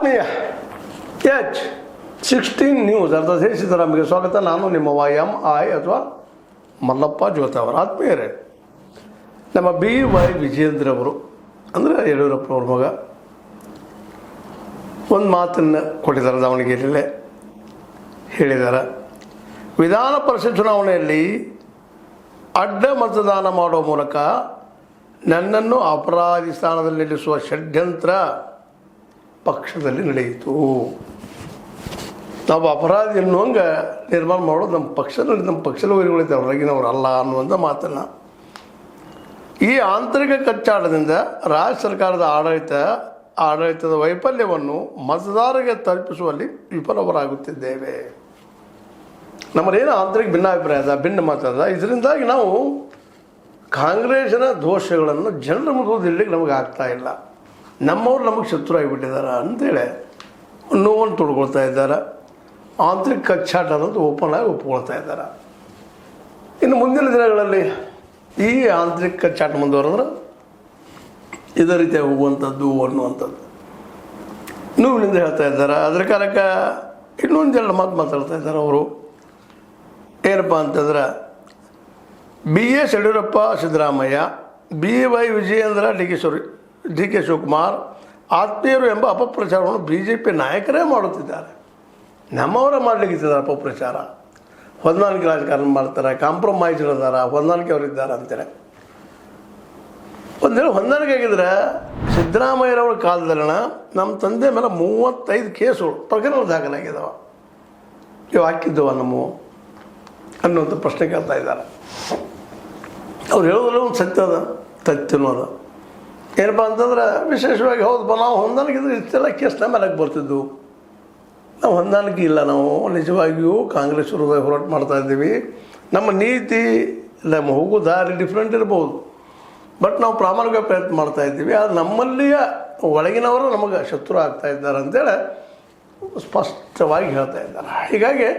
ಆತ್ಮೀಯ H16 news ಅರ್ಥಾತ್ ಸಿದ್ದರಾಮಯ್ಯ ಸ್ವಾಗತ. ನಾನು ನಿಮ್ಮ YMI ಅಥವಾ ಮಲ್ಲಪ್ಪ ಜೋತ ಅವರ ಆತ್ಮೀಯರೇ. ನಮ್ಮ BY ವಿಜೇಂದ್ರ ಅವರು ಅಂದರೆ ಯಡಿಯೂರಪ್ಪನವ್ರ ಮಗ ಒಂದು ಮಾತನ್ನು ಕೊಟ್ಟಿದ್ದಾರೆ, ದಾವಣಗೆರೆಯಲ್ಲೇ ಹೇಳಿದ್ದಾರೆ. ವಿಧಾನ ಪರಿಷತ್ ಚುನಾವಣೆಯಲ್ಲಿ ಅಡ್ಡ ಮತದಾನ ಮಾಡುವ ಮೂಲಕ ನನ್ನನ್ನು ಅಪರಾಧಿ ಸ್ಥಾನದಲ್ಲಿ ನಿಲ್ಲಿಸುವ ಷಡ್ಯಂತ್ರ ಪಕ್ಷದಲ್ಲಿ ನಡೆಯಿತು. ನಾವು ಅಪರಾಧಿ ಅನ್ನುವಂಗೆ ನಿರ್ಮಾಣ ಮಾಡೋದು ನಮ್ಮ ಪಕ್ಷದ ವೈರಿಗಳಿದ್ದಾರೆ, ಹೊರಗಿನವರು ಅಲ್ಲ ಅನ್ನುವಂಥ ಮಾತನ್ನು. ಈ ಆಂತರಿಕ ಕಚ್ಚಾಟದಿಂದ ರಾಜ್ಯ ಸರ್ಕಾರದ ಆಡಳಿತದ ವೈಫಲ್ಯವನ್ನು ಮತದಾರರಿಗೆ ತಲುಪಿಸುವಲ್ಲಿ ವಿಫಲವರಾಗುತ್ತಿದ್ದೇವೆ. ನಮ್ಮದೇನು ಆಂತರಿಕ ಭಿನ್ನ ಮಾತದ, ಇದರಿಂದಾಗಿ ನಾವು ಕಾಂಗ್ರೆಸ್ಸಿನ ದೋಷಗಳನ್ನು ಜನರ ಮುಂದೆ ನಮಗೆ ಆಗ್ತಾ ಇಲ್ಲ. ನಮ್ಮವ್ರು ನಮಗೆ ಶತ್ರು ಆಗಿಬಿಟ್ಟಿದ್ದಾರೆ ಅಂತೇಳಿ ನೋವನ್ನು ತೊಡ್ಕೊಳ್ತಾ ಇದ್ದಾರೆ. ಆಂತರಿಕ ಕಚ್ಚಾಟ ಅನ್ನೋದು ಓಪನ್ ಆಗಿ ಒಪ್ಕೊಳ್ತಾ ಇದ್ದಾರೆ. ಇನ್ನು ಮುಂದಿನ ದಿನಗಳಲ್ಲಿ ಈ ಆಂತರಿಕ ಕಚ್ಚಾಟ ಮುಂದುವರೆದ್ರೆ ಇದೇ ರೀತಿಯಾಗಿ ಹೋಗುವಂಥದ್ದು ಅನ್ನುವಂಥದ್ದು ನೋವಿನಿಂದ ಹೇಳ್ತಾ ಇದ್ದಾರೆ. ಅದರ ಕಾಲಕ್ಕೆ ಇನ್ನೊಂದೆರಡು ಮಾತಾಡ್ತಾ ಇದ್ದಾರೆ ಅವರು. ಏನಪ್ಪ ಅಂತಂದ್ರೆ BS Yediyurappa Siddaramaiah, BY Vijayendra DK Shivakumar ಆತ್ಮೀಯರು ಎಂಬ ಅಪಪ್ರಚಾರವನ್ನು BJP ನಾಯಕರೇ ಮಾಡುತ್ತಿದ್ದಾರೆ. ನಮ್ಮವರ ಮಾಡಲಿಕ್ಕಿದ್ದಾರೆ ಅಪಪ್ರಚಾರ. ಹೊಂದಾಣಿಕೆ ರಾಜಕಾರಣ ಮಾಡ್ತಾರೆ, ಕಾಂಪ್ರಮೈಸ್ ಇದ್ದಾರೆ, ಹೊಂದಾಣಿಕೆ ಅವರಿದ್ದಾರೆ ಅಂತೇಳಿ. ಒಂದೇಳು ಹೊಂದಾಣಿಕೆ ಆಗಿದ್ರೆ ಸಿದ್ದರಾಮಯ್ಯರವ್ರ ಕಾಲದಲ್ಲಿನ ನಮ್ಮ ತಂದೆ ಮೇಲೆ 35 ಕೇಸುಗಳು ಪ್ರಕರಣಗಳು ದಾಖಲಾಗಿದ್ದಾವೆ. ಇವು ಹಾಕಿದ್ದವ ನಮ್ಮ ಅನ್ನುವಂಥ ಪ್ರಶ್ನೆ ಕೇಳ್ತಾ ಇದ್ದಾರೆ. ಅವ್ರು ಹೇಳೋದ್ರಲ್ಲಿ ಒಂದು ತಥ್ಯನೂ ಅದ. ಏನಪ್ಪ ಅಂತಂದ್ರೆ ವಿಶೇಷವಾಗಿ ಹೌದಪ್ಪ, ನಾವು ಹೊಂದಾಣಿಕೆ ಇದ್ರೆ ಇಷ್ಟೆಲ್ಲ ಕೇಸ್ ಮೇಲೆ ಬರ್ತಿದ್ದು. ನಾವು ಹೊಂದಾಣಿಕೆ ಇಲ್ಲ, ನಾವು ನಿಜವಾಗಿಯೂ ಕಾಂಗ್ರೆಸ್ ವಿರುದ್ಧ ಹೋರಾಟ ಮಾಡ್ತಾ ಇದ್ದೀವಿ. ನಮ್ಮ ನೀತಿ ನಮ್ಮ ಹೋಗೋ ದಾರಿ ಡಿಫ್ರೆಂಟ್ ಇರ್ಬೋದು, ಬಟ್ ನಾವು ಪ್ರಾಮಾಣಿಕ ಪ್ರಯತ್ನ ಮಾಡ್ತಾ ಇದ್ದೀವಿ. ಆದರೆ ನಮ್ಮಲ್ಲಿಯ ಒಳಗಿನವರು ನಮಗೆ ಶತ್ರು ಆಗ್ತಾ ಇದ್ದಾರೆ ಅಂತೇಳಿ ಸ್ಪಷ್ಟವಾಗಿ ಹೇಳ್ತಾ ಇದ್ದಾರೆ. ಹೀಗಾಗಿ